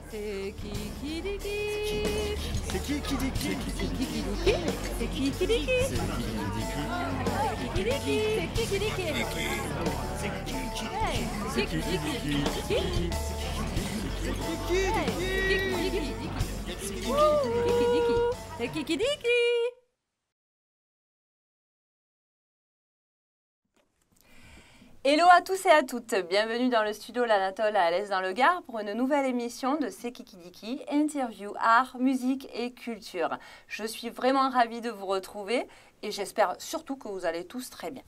C'est qui dit qui? C'est qui dit qui? C'est qui dit qui? C'est qui dit qui? C'est qui dit qui? C'est qui dit qui? C'est qui dit qui? C'est qui dit qui? C'est qui dit qui? Hello à tous et à toutes, bienvenue dans le studio L'Anatole à Alès dans le Gard pour une nouvelle émission de C'est qui dit qui, interview, art, musique et culture. Je suis vraiment ravie de vous retrouver et j'espère surtout que vous allez tous très bien.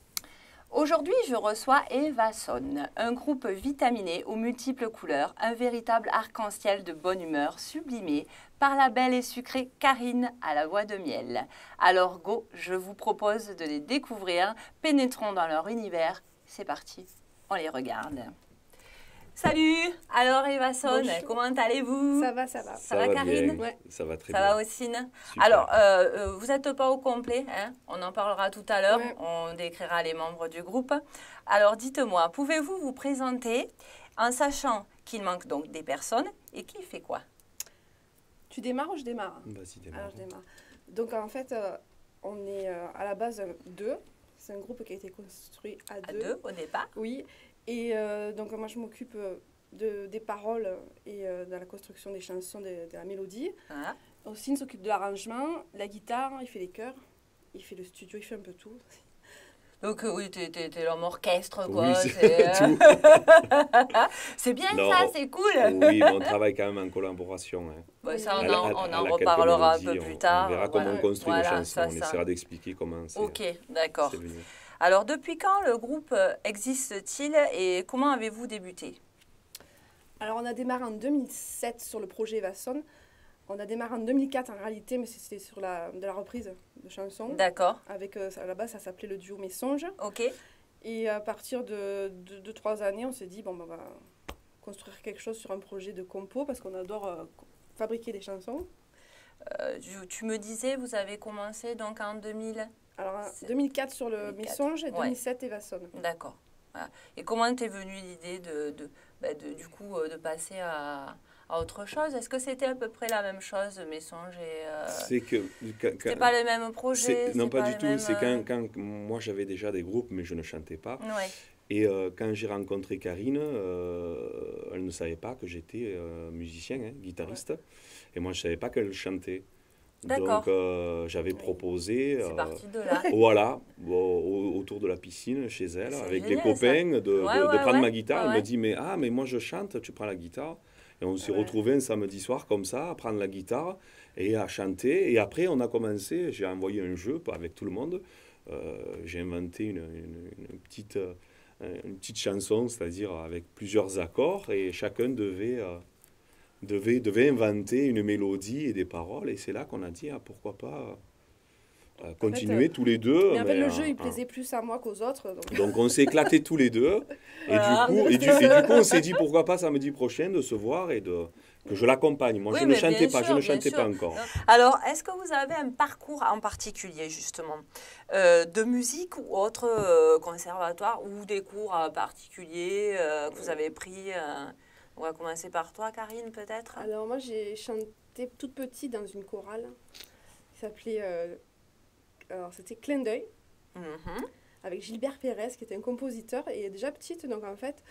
Aujourd'hui, je reçois Eva Son, un groupe vitaminé aux multiples couleurs, un véritable arc-en-ciel de bonne humeur sublimé par la belle et sucrée Karine à la voix de miel. Alors go, je vous propose de les découvrir, pénétrons dans leur univers. C'est parti, on les regarde. Salut, alors Eva Son, Bonjour. Comment allez-vous? Ça va, ça va. Ça va Karine? Ouais. Ça va très Ça bien. va Ossine? Super. Alors, vous n'êtes pas au complet, hein? On en parlera tout à l'heure, Ouais. on décrira les membres du groupe. Alors, dites-moi, pouvez-vous vous présenter en sachant qu'il manque donc des personnes et qui fait quoi? Tu démarres ou je démarre? Vas-y, démarre. Alors, je démarre. Donc, en fait, on est à la base deux. C'est un groupe qui a été construit à À deux. deux au départ. Oui. Et donc, moi, je m'occupe des paroles et de la construction des chansons, de la mélodie. Voilà. Aussi, il s'occupe de l'arrangement, la guitare, il fait les chœurs, il fait le studio, il fait un peu tout. Donc, oui, t'es l'homme orchestre, quoi. Oui, c'est tout. c'est bien Non. ça, c'est cool. Oui, mais on travaille quand même en collaboration. Hein. Bon, ça, À on la- en à la reparlera un quelques peu mélodies, plus on tard. verra comment on construit les chansons. ça, On essaiera d'expliquer comment c'est Ok, d'accord. c'est venu. Alors, depuis quand le groupe existe-t-il et comment avez-vous débuté? Alors, on a démarré en 2007 sur le projet Eva Son. On a démarré en 2004 en réalité, mais c'était sur de la reprise de chansons. D'accord, Avec, à la base, ça s'appelait le duo Mes Songes. ok. Et à partir de 3 années, on s'est dit, bon, ben, on va construire quelque chose sur un projet de compo parce qu'on adore fabriquer des chansons. Tu me disais, vous avez commencé donc en 2000. Alors, C'est 2004 sur le Mes 2004, Songes et ouais. 2007 Eva Son. D'accord. Voilà. Et comment t'es venue l'idée du coup, de passer à autre chose? Est-ce que c'était à peu près la même chose, mes songes et... C'est que... c'est pas le même projet? Non, c'est pas du le tout. même, C'est quand moi, j'avais déjà des groupes, mais je ne chantais pas. Ouais, Et quand j'ai rencontré Karine, elle ne savait pas que j'étais musicien, hein, guitariste. Et moi, je ne savais pas qu'elle chantait. D'accord. Donc, j'avais Oui. proposé, c'est parti de là. voilà, autour de la piscine, chez elle, C'est avec génial, les copains, de Ouais, prendre ma guitare. ouais, Elle me dit, mais moi, je chante, tu prends la guitare. Et on s'est Ouais. retrouvés un samedi soir comme ça, à prendre la guitare et à chanter. Et après, on a commencé, j'ai envoyé un jeu avec tout le monde. J'ai inventé une petite chanson, c'est-à-dire avec plusieurs accords, et chacun devait inventer une mélodie et des paroles. Et c'est là qu'on a dit, ah, pourquoi pas continuer tous les deux. Mais en fait, le mais, jeu, il plaisait plus à moi qu'aux autres. Donc, donc on s'est éclatés tous les deux. Et, Voilà. du coup, on s'est dit pourquoi pas samedi prochain de se voir et que je l'accompagne. Moi, Oui, je ne mais chantais bien pas, sûr, je ne bien chantais sûr. pas encore. Alors, est-ce que vous avez un parcours en particulier, justement, de musique ou autre conservatoire ou des cours particuliers que vous avez pris On va commencer par toi, Karine, peut-être? alors, moi, j'ai chanté toute petite dans une chorale qui s'appelait. Alors, c'était Clin d'œil, Mhm. avec Gilbert Pérez, qui était un compositeur. Et déjà petite, donc en fait,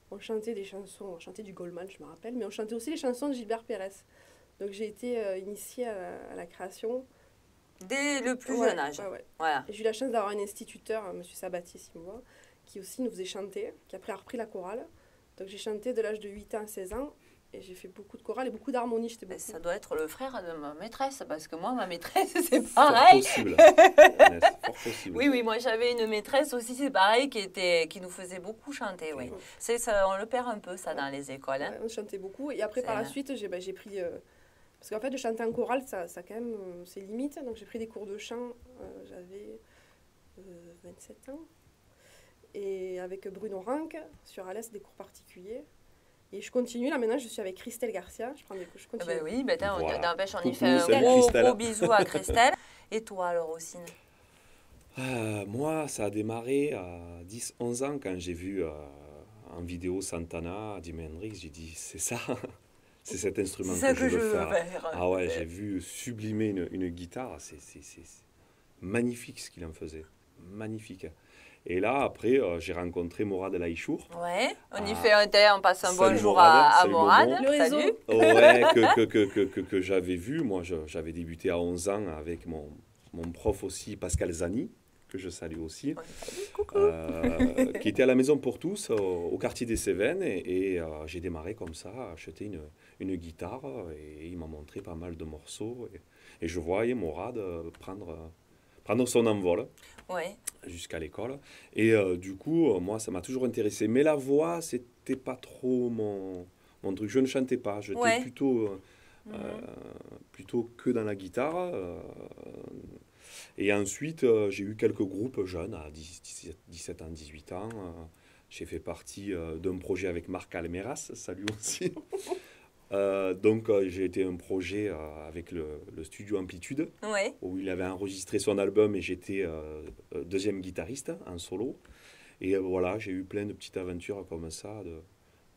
on chantait des chansons, on chantait du Goldman, je me rappelle, mais on chantait aussi les chansons de Gilbert Pérez. Donc j'ai été initiée à la création. Dès le plus Ouais, jeune âge. ouais, ouais. Voilà. Et j'ai eu la chance d'avoir un instituteur, M. Sabatier Simois, qui aussi nous faisait chanter, qui après a repris la chorale. Donc j'ai chanté de l'âge de 8 ans à 16 ans, et j'ai fait beaucoup de chorales et beaucoup d'harmonies. J'étais beaucoup. Ça doit être le frère de ma maîtresse, parce que moi, ma maîtresse, c'est Fort pareil. possible. Inès, fort possible. Oui, oui, moi j'avais une maîtresse aussi, c'est pareil, qui nous faisait beaucoup chanter, oui. C'est ça, on le perd un peu, ça, dans les écoles. Hein. Ouais, on chantait beaucoup. Et après, C'est par la vrai. suite, j'ai pris... parce qu'en fait, de chanter en chorale, ça quand même, c'est limite. Donc j'ai pris des cours de chant, j'avais 27 ans. Et avec Bruno Rank, sur Alès, des cours particuliers. Et je continue, là maintenant je suis avec Christelle Garcia, je prends des cours, je Ah continue. ben oui, ben, Voilà. n'empêche, on y Coucou, fait un salut gros, Christelle. gros bisou à Christelle. Et toi alors, Ossine? Moi, ça a démarré à 10-11 ans quand j'ai vu en vidéo Santana, Jimi Hendrix. J'ai dit, c'est ça, C'est cet instrument C'est ça que que je veux faire. faire. Ah ouais, j'ai vu sublimer une guitare, c'est magnifique ce qu'il en faisait, magnifique. Et là, après, j'ai rencontré Morad El Aïchour. Ouais, on y Ah. fait un thé, on passe un Salut bonjour Morad, à salut Morad. Momo. Le réseau. Salut. Ouais, que j'avais vu. Moi, j'avais débuté à 11 ans avec mon prof aussi, Pascal Zani, que je salue aussi, Coucou. qui était à la Maison pour tous, au quartier des Cévennes. Et j'ai démarré comme ça, à acheter une guitare. Et il m'a montré pas mal de morceaux. Et je voyais Morad prendre son envol Ouais. jusqu'à l'école. Et du coup, moi, ça m'a toujours intéressé. Mais la voix, c'était pas trop mon truc. Je ne chantais pas. J'étais Ouais. plutôt que dans la guitare. Et ensuite, j'ai eu quelques groupes jeunes, à 17 ans, 18 ans. J'ai fait partie d'un projet avec Marc Almeras, salut aussi. Donc, j'ai été un projet avec le studio Amplitude, Ouais. où il avait enregistré son album et j'étais deuxième guitariste en solo. Et voilà, j'ai eu plein de petites aventures comme ça,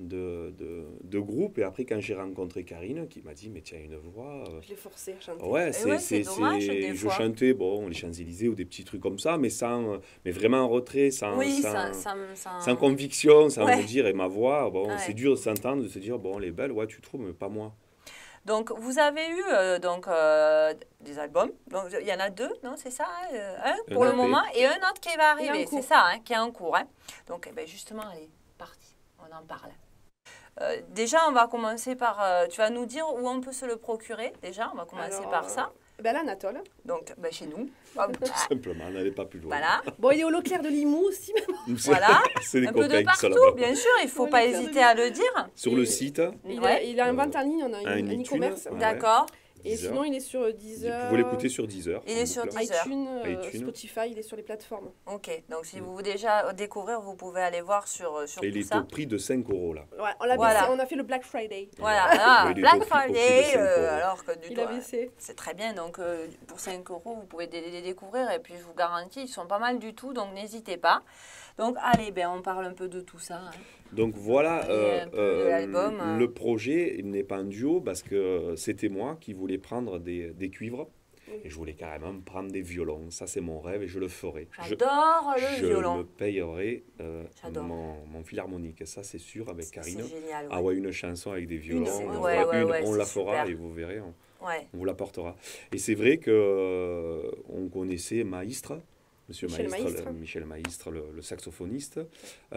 de groupes. Et après, quand j'ai rencontré Karine, qui m'a dit, mais tu as une voix... Je l'ai forcé à chanter. Ouais, ouais, c'est dommage, des je fois. chantais, bon, les Champs-Élysées ou des petits trucs comme ça, mais vraiment en retrait, Oui, sans conviction, sans Ouais. me dire, et ma voix, bon, Ouais. c'est dur de s'entendre, de se dire, bon, elle est belle, ouais, tu trouves, mais pas moi. Donc, vous avez eu des albums. Donc, il y en a 2, non, c'est ça un pour Un le EP. moment et un autre qui va Et arriver. en cours. C'est ça, hein, qui est en cours. Hein. Donc, eh ben, justement, allez, parti. On en parle. Déjà, on va commencer par... tu vas nous dire où on peut se le procurer. Déjà, on va commencer Alors, par ça. Ben, l'Anatole. Donc, ben, chez nous. Hop. Tout simplement, n'allez pas plus loin. Voilà. Bon, il est au Leclerc de Limoux aussi. Voilà. C'est des Un peu de copains qui sont partout, là-bas. bien sûr. Il ne faut Oui, pas les fleurs de hésiter à le dire. Sur le site, Il a une vente en ligne, on a un un iTunes, e-commerce. ouais. D'accord. Et Deezer. sinon, il est sur vous Deezer. pouvez l'écouter sur Deezer. Il est en sur boucle. Deezer. iTunes, iTunes. Spotify, il est sur les plateformes. Ok. Donc, si vous voulez déjà découvrir, vous pouvez aller voir sur Et tout il est ça. au prix de 5 € là. Ouais, on l'a Voilà. baissé, on a fait le Black Friday. Voilà, Ouais, ah, il est Black au prix de Friday, 5 €. alors que du Il coup, a baissé. c'est très bien. Donc, pour 5 €, vous pouvez les découvrir. Et puis, je vous garantis, ils sont pas mal du tout. Donc, n'hésitez pas. Donc, allez, ben, on parle un peu de tout ça. Hein. Donc voilà, Et un peu de l'album, le projet il n'est pas un duo parce que c'était moi qui voulais prendre des cuivres Oui. et je voulais carrément prendre des violons. Ça c'est mon rêve et je le ferai. J'adore le je violon. me payerai J'adore. mon philharmonique, ça c'est sûr, avec C'est Karine. génial. Ah ouais, une chanson avec des violons, c'est- on ouais, fera ouais, une, ouais, on c'est la fera super. et vous verrez, Ouais. on vous l'apportera. Et c'est vrai que on connaissait Maistre, Monsieur Michel Maistre, Maistre. Michel Maistre, le saxophoniste,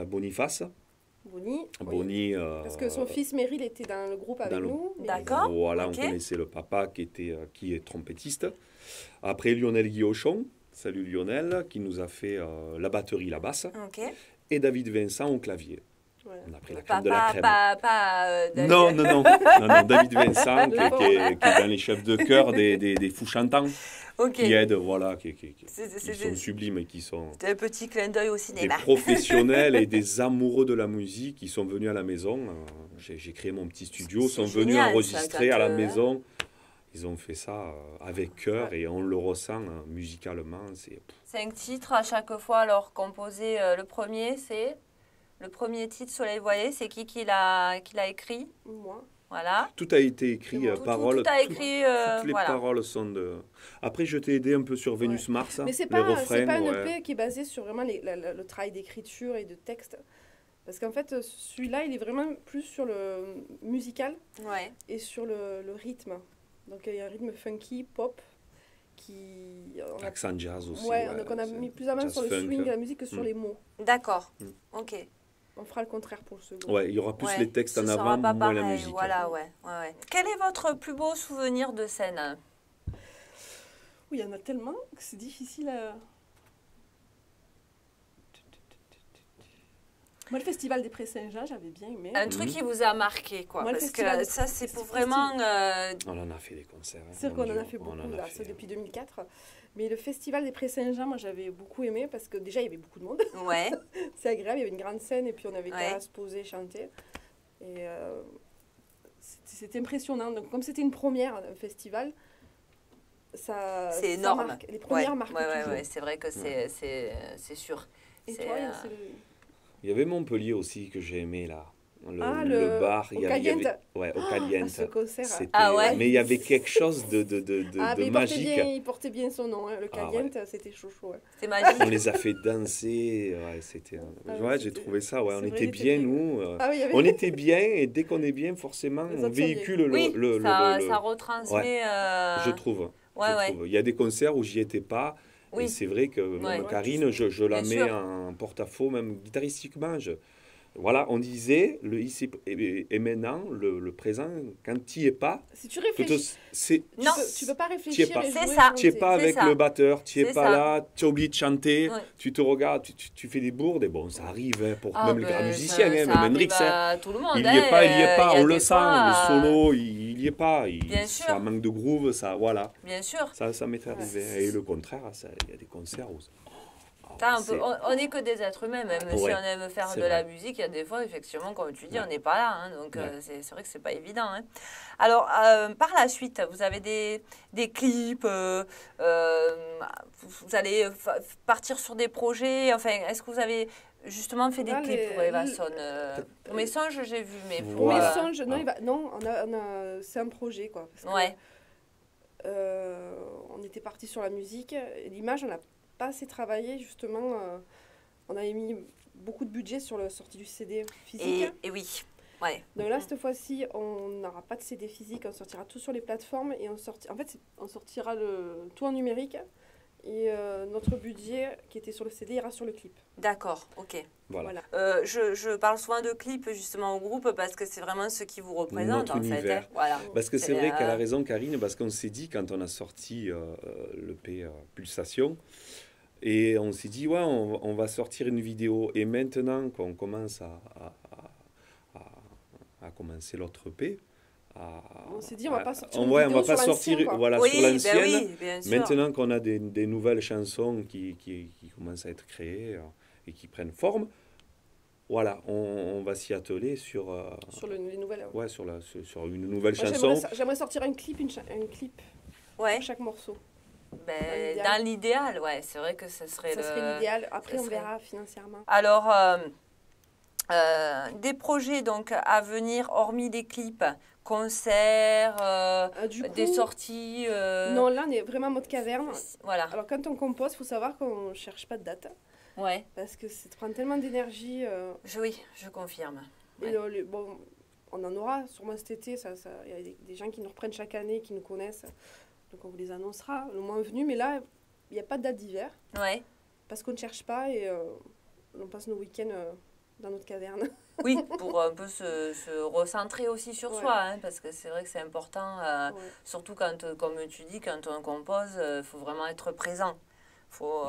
Boniface. Bonnie. oui. Bonnie, Parce que son fils Meryl était dans le groupe avec dans le- nous. mais- D'accord. Voilà, ok. on connaissait le papa qui est trompettiste. Après Lionel Guillochon, salut Lionel, qui nous a fait la batterie, la basse. Ok. Et David Vincent au clavier. Voilà. On a pris la Pas, crème de la pas, crème. pas, David. Non, non, non, non, non, David Vincent, qui est dans les chefs de chœur des fous chantants, Ok. qui aident, voilà, qui C'est sont sublimes et qui sont C'était un petit clin d'œil au des cinéma. professionnels et des amoureux de la musique qui sont venus à la maison. J'ai créé mon petit studio, C'est sont venus génial, ça, enregistrer quand, à la maison. Ils ont fait ça avec cœur et on le ressent musicalement. C'est 5 titres à chaque fois, alors composé. Le premier, c'est le premier titre, Soleil Voyé. C'est qui l'a écrit? Moi. Voilà. tout a été écrit, Tout, paroles. tout a écrit. Toutes les voilà. paroles sont de. Après, je t'ai aidé un peu sur Vénus Mars. Mais c'est les pas, refrains. c'est pas un ouais. EP qui est basé sur vraiment le travail d'écriture et de texte. Parce qu'en fait, celui-là, il est vraiment plus sur le musical Ouais. et sur le rythme. Donc il y a un rythme funky, pop, qui... on a- Accent jazz aussi. ouais, donc on a c'est mis plus en main jazz sur le funk. swing de la musique que sur Mm. les mots. D'accord. Mm. Ok. On fera le contraire pour le second. Ouais, il y aura plus Ouais, les textes ce en sera avant, pas moins la pareil, musique. Voilà, ouais. Quel est votre plus beau souvenir de scène? Oui, il y en a tellement que c'est difficile à... Moi, le Festival des Prés Saint-Jean, j'avais bien aimé. Un truc qui vous a marqué, quoi. Moi, le Parce festival- que ça, c'est pour le festival- vraiment. On en a fait des concerts. hein, C'est vrai mon qu'on en Dieu, a fait on beaucoup, en a là, fait. ça depuis 2004. Mais le Festival des Prés Saint-Jean, moi, j'avais beaucoup aimé parce que déjà, il y avait beaucoup de monde. Ouais. C'est agréable, il y avait une grande scène et puis on avait Ouais. qu'à se poser, chanter. Et c'était impressionnant. Donc, comme c'était une première festival, ça. C'est ça énorme. marque. Les premières Ouais, marquent ouais, toujours. ouais, c'est vrai que c'est sûr. Et C'est, toi, Yann, c'est le- Il y avait Montpellier aussi que j'ai aimé là. le bar, au il y avait, Caliente. ouais, au Ah, Caliente. ce concert. C'était- Ah ouais. Mais il y avait quelque chose de Ah, mais magique. il portait bien son nom, hein. Le Ah, Caliente, c'était chaud. Ouais. C'est On magique. les a fait danser. Ouais, c'était, Ah, ouais, j'ai c'était- trouvé ça. Ouais, on c'est vrai, était il était bien, bien. nous. Ah oui, il y avait... On était bien, et dès qu'on est bien, forcément, Les on autres sont bien. véhicule Oui, ça le- retransmet. je trouve. Ouais, je ouais. trouve. Il y a des concerts où j'y étais pas. Et Oui. c'est vrai que Ouais. même Karine, je la Bien mets sûr. en porte-à-faux, même guitaristiquement. Voilà, on disait, le ici et maintenant, le présent, quand tu n'y es pas, Si tu réfléchis, c'est, Non. tu peux pas T'y es réfléchir pas. et C'est jouer, ça. tu n'es chanter. pas C'est avec ça. le batteur, tu n'es C'est pas ça. là, tu oublies de chanter, Ouais. tu te regardes, tu fais des bourdes, et bon, ça arrive hein, pour Ah, même les ben, grands musiciens, ça même arrive Hendrix, hein. à tout le monde. Il n'y est pas, il n'y est hein. pas, Il y a on le des sent, fois, le solo, il n'y est pas, Bien sûr. ça manque de groove, ça, voilà, Bien sûr. ça m'est arrivé. Et le contraire, il y a des concerts où... Putain, c'est- on n'est que des êtres humains, même si Ouais, on aime faire c'est de la vrai. musique, il y a des fois, effectivement, comme tu dis, Ouais. on n'est pas là. Hein, donc, Ouais. c'est vrai que c'est pas évident. Hein. Alors, par la suite, vous avez des clips, vous allez partir sur des projets. Enfin, est-ce que vous avez justement fait des Là, clips pour Eva Son Pour mes songes, j'ai vu, mais pour. Pour mes Voilà. songes, non, Ah. non c'est un projet, quoi. Parce que, Ouais, on était parti sur la musique. Et l'image, on n'a pas assez travaillé, justement. On avait mis beaucoup de budget sur la sortie du CD physique. et oui. Ouais. Donc là, cette fois-ci, on n'aura pas de CD physique, on sortira tout sur les plateformes et en fait, on sortira tout en numérique. Et notre budget qui était sur le CD ira sur le clip. D'accord, ok. Voilà. Voilà. Je parle souvent de clips justement au groupe parce que c'est vraiment ce qui vous représente Notre en fait. univers. Hein. Voilà. Parce que c'est C'est, vrai qu'elle a raison, Karine, parce qu'on s'est dit, quand on a sorti l'EP Pulsation, et on s'est dit, ouais, on va sortir une vidéo. Et maintenant qu'on commence à commencer l'autre EP, On s'est dit, on va pas sortir une on va vidéo pas sur sortir l'ancien, quoi. voilà, oui, sur ben l'ancienne. oui, bien sûr. Maintenant qu'on a des nouvelles chansons qui commencent à être créées et qui prennent forme, voilà, on va s'y atteler sur, Sur les nouvelles. ouais, sur une nouvelle Moi, chanson. j'aimerais sortir un clip Ouais. pour chaque morceau. Ben, l'idéal. dans l'idéal, ouais, c'est vrai que ce serait Ça serait l'idéal. Après, ça on serait- verra financièrement. Alors, des projets donc à venir, hormis des clips, concerts, Du coup, des sorties. non, là, on est vraiment en mode caverne. Voilà. Alors, quand on compose, il faut savoir qu'on ne cherche pas de date. Ouais. Parce que ça prend tellement d'énergie. Oui, je confirme. Et Ouais. bon, on en aura sûrement cet été. Il y a des gens qui nous reprennent chaque année, qui nous connaissent. Donc, on vous les annoncera le moment venu. Mais là, il n'y a pas de date d'hiver. Ouais. Parce qu'on ne cherche pas et on passe nos week-ends dans notre caverne. Oui, pour un peu se recentrer aussi sur Ouais. soi, hein, parce que c'est vrai que c'est important, Ouais. surtout quand, comme tu dis, quand on compose, il faut vraiment être présent. Faut,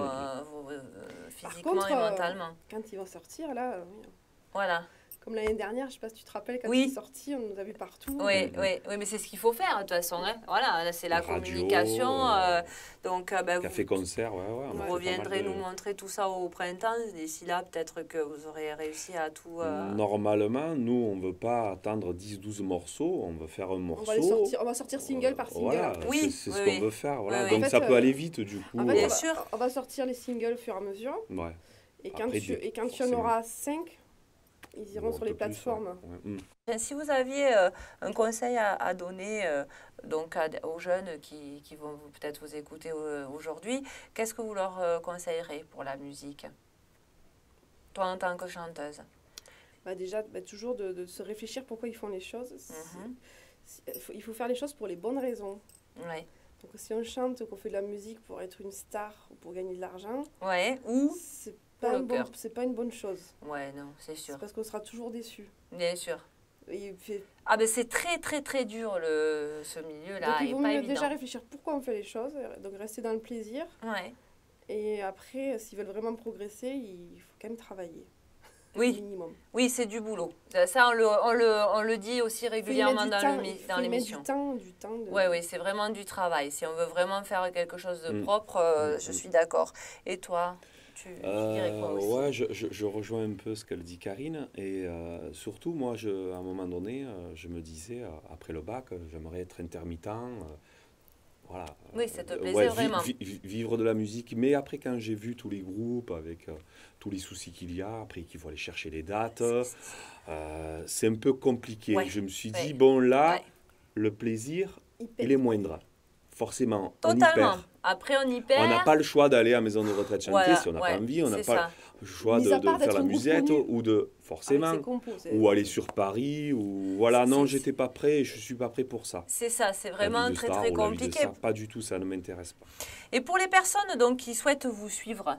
physiquement contre, et mentalement. Quand ils vont sortir, là, oui. Voilà. Comme l'année dernière, je ne sais pas si tu te rappelles, quand Oui. il est sorti, on nous a vus partout. Oui, oui, oui, mais c'est ce qu'il faut faire de toute façon. Hein. Voilà, là, c'est la Radio, communication. Donc, ben, Café-concert, ouais, on a vous fait pas reviendrez mal de- nous montrer tout ça au printemps. D'ici là, peut-être que vous aurez réussi à tout. Normalement, nous, on ne veut pas attendre 10-12 morceaux, on veut faire un morceau. On va sortir single par single. Voilà, après. Oui, c'est oui, ce oui. qu'on veut faire. Voilà. Oui, oui. Donc En fait, ça peut aller vite du coup. En fait, Bien on va- sûr. on va sortir les singles au fur et à mesure. Ouais. Et quand, Après, et quand il y en forcément. aura 5, ils iront Bon, sur un les peu plus, plateformes. ouais. Mm. Si vous aviez un conseil à donner donc aux jeunes qui vont peut-être vous écouter aujourd'hui, qu'est-ce que vous leur conseillerez pour la musique? Toi, en tant que chanteuse. Déjà, toujours de se réfléchir pourquoi ils font les choses. Mhm. Il faut faire les choses pour les bonnes raisons. Ouais. Donc si on chante, qu'on fait de la musique pour être une star ou pour gagner de l'argent, Ouais, ou? c'est Pour pas, le cœur. c'est pas une bonne chose. Ouais, non, c'est sûr. C'est parce qu'on sera toujours déçu. Bien sûr. Et puis- Ah ben c'est très très très dur ce milieu-là, donc il il vaut est pas mieux évident. déjà réfléchir pourquoi on fait les choses, donc rester dans le plaisir. Ouais. Et après, s'ils veulent vraiment progresser, il faut quand même travailler. Oui, Minimum. oui, c'est du boulot. Ça, on le dit aussi régulièrement dans l'émission. Du temps. Oui, oui, c'est vraiment du travail. Si on veut vraiment faire quelque chose de propre, je Mm. suis d'accord. Et toi, tu dirais quoi aussi? Ouais, je rejoins un peu ce qu'elle dit Karine. Et surtout, moi, à un moment donné, je me disais, après le bac, j'aimerais être intermittent. voilà. Oui, ça te plaisait vraiment. Vivre de la musique. Mais après, quand j'ai vu tous les groupes avec tous les soucis qu'il y a, après qu'il faut aller chercher les dates, c'est un peu compliqué. Ouais. Je me suis Ouais. dit, bon là, Ouais. le plaisir, Hyper. il est moindre. Forcément, on y Totalement. perd. Après, on y perd. On n'a pas le choix d'aller à la maison de retraite chanter Voilà, si on n'a ouais, pas envie. On n'a c'est pas ça. le choix Mis à de part faire d'être la un groupe musette connu. ou de forcément. Avec ses compos, Ou aller sur Paris, ou voilà, C'est- non, c'est- j'étais pas prêt, je suis pas prêt pour ça. C'est ça, c'est La vraiment vie de très star très ou la vie de compliqué. star, pas du tout, ça ne m'intéresse pas. Et pour les personnes donc qui souhaitent vous suivre,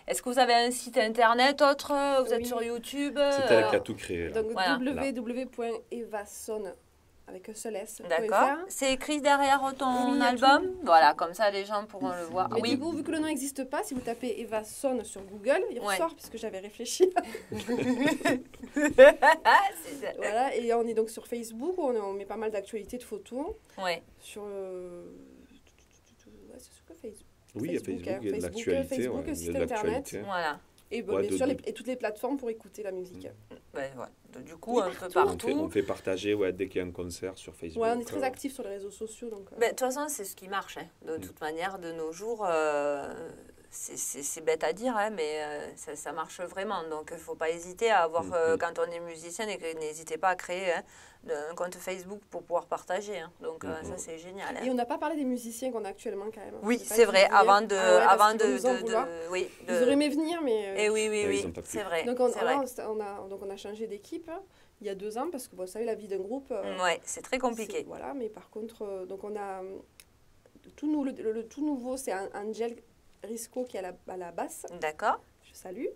est-ce que vous avez un site internet autre? Vous êtes Oui. sur YouTube? C'est elle qui a tout créé. Là. Donc Voilà. www.evason avec un seul S. D'accord. C'est écrit derrière ton Oui, il y a album? tout. Voilà, comme ça les gens pourront le voir. Mais Oui. du coup, vu que le nom n'existe pas, si vous tapez Evason sur Google, il Ouais. ressort puisque j'avais réfléchi. C'est- Voilà, et on est donc sur Facebook, où on met pas mal d'actualités de photos. Ouais. Sur ouais, c'est sur que Facebook. Oui, il y a Facebook, Facebook, il y a de Facebook, l'actualité. Facebook, il y a site de l'actualité. Voilà. Et bon, Ouais, bien de- sûr, de- et toutes les plateformes pour écouter la musique. Ben, voilà. Du coup, un peu On partout. fait partager dès qu'il y a un concert sur Facebook. Ouais, on est très actifs sur les réseaux sociaux. Donc, Ben, de toute façon, c'est ce qui marche. Hein. De toute manière, de nos jours, c'est bête à dire, hein, mais ça marche vraiment. Donc, il ne faut pas hésiter à avoir, quand on est musicien, n'hésitez pas à créer un compte Facebook pour pouvoir partager. Hein. Donc, ça, c'est génial. Hein. Et on n'a pas parlé des musiciens qu'on a actuellement quand même. Oui, pas c'est vrai. oublié. Avant de, Ah ouais, parce avant qu'ils de, vont nous en de- vouloir. oui, Ils auraient aimé venir, mais... Et oui, Ouais, oui, ils ont pas pu. c'est vrai. Donc c'est vrai. on a changé d'équipe il y a 2 ans parce que bon, vous savez la vie d'un groupe. Ouais, c'est très compliqué. Voilà, mais par contre, donc on a le tout nouveau, c'est Angel Risco qui est à la basse, D'accord. je salue,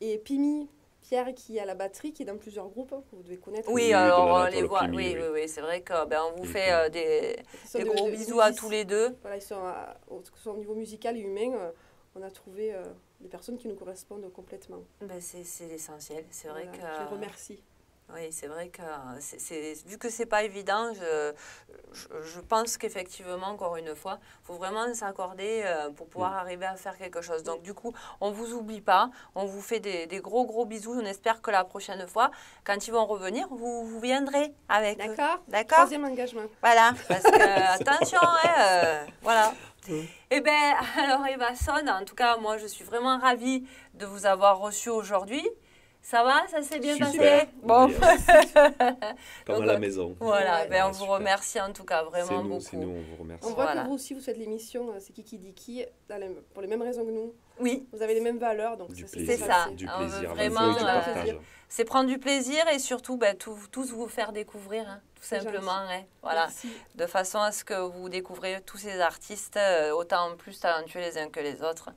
et Pimi Pierre qui est à la batterie, qui est dans plusieurs groupes que vous devez connaître. Oui, de alors la on nature, les le voit. Pimi, Oui, oui. oui, oui, c'est vrai que on vous fait Ils sont des de- gros de- bisous à music- tous les deux. Voilà, ils sont que ce soit au niveau musical et humain, on a trouvé des personnes qui nous correspondent complètement. Ben, c'est l'essentiel. C'est vrai Voilà, que. je les remercie. Oui, c'est vrai que vu que c'est pas évident, je pense qu'effectivement, encore une fois, il faut vraiment s'accorder pour pouvoir arriver à faire quelque chose. Donc du coup, on ne vous oublie pas, on vous fait des gros bisous. On espère que la prochaine fois, quand ils vont revenir, vous viendrez avec eux. D'accord. D'accord. 3e engagement. Voilà, parce que attention, hein, voilà. Eh bien, alors Eva Son, en tout cas, moi je suis vraiment ravie de vous avoir reçu aujourd'hui. Ça va, ça s'est bien Super. passé? Bon, Yes. Comme Donc, à la maison. voilà, Ouais, ben, on ouais, vous super. remercie en tout cas vraiment C'est beaucoup. nous, on vous remercie. On voit Voilà. que vous aussi, vous faites l'émission C'est qui dit qui, pour les mêmes raisons que nous. Oui, Vous avez les mêmes valeurs, donc Du ça, plaisir. C'est ça. Du On veut plaisir. vraiment, avant tout, et du euh, partage. c'est prendre du plaisir et surtout ben, tous vous faire découvrir, hein, tout C'est simplement. gentil. Hein, voilà. Merci. De façon à ce que vous découvrez tous ces artistes, autant plus talentueux les uns que les autres.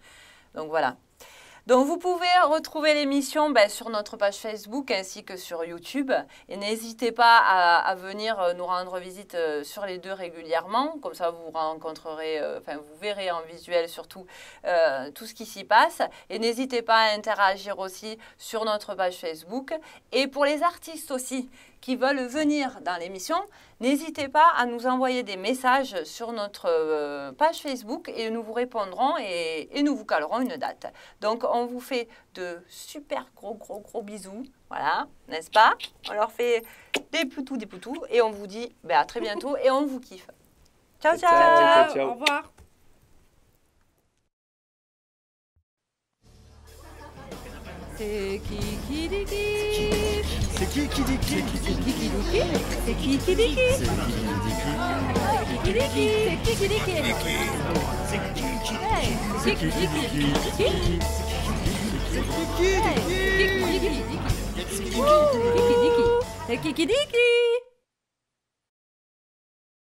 Donc voilà. Donc vous pouvez retrouver l'émission sur notre page Facebook ainsi que sur YouTube. Et n'hésitez pas à venir nous rendre visite sur les deux régulièrement. Comme ça, vous rencontrerez, vous verrez en visuel surtout tout ce qui s'y passe. Et n'hésitez pas à interagir aussi sur notre page Facebook. Et pour les artistes aussi qui veulent venir dans l'émission, n'hésitez pas à nous envoyer des messages sur notre page Facebook et nous vous répondrons et nous vous calerons une date. Donc, on vous fait de super gros bisous, voilà, n'est-ce pas? On leur fait des poutous et on vous dit à très bientôt et on vous kiffe. Ciao, ciao, Ciao, ciao. Au revoir. C'est qui dit qui? C'est qui dit qui? C'est qui dit qui? C'est qui dit qui? C'est qui dit qui? C'est qui dit qui? C'est qui dit qui? Hey, c'est qui dit qui? C'est qui dit qui? C'est qui dit qui? C'est qui dit qui? C'est qui dit qui?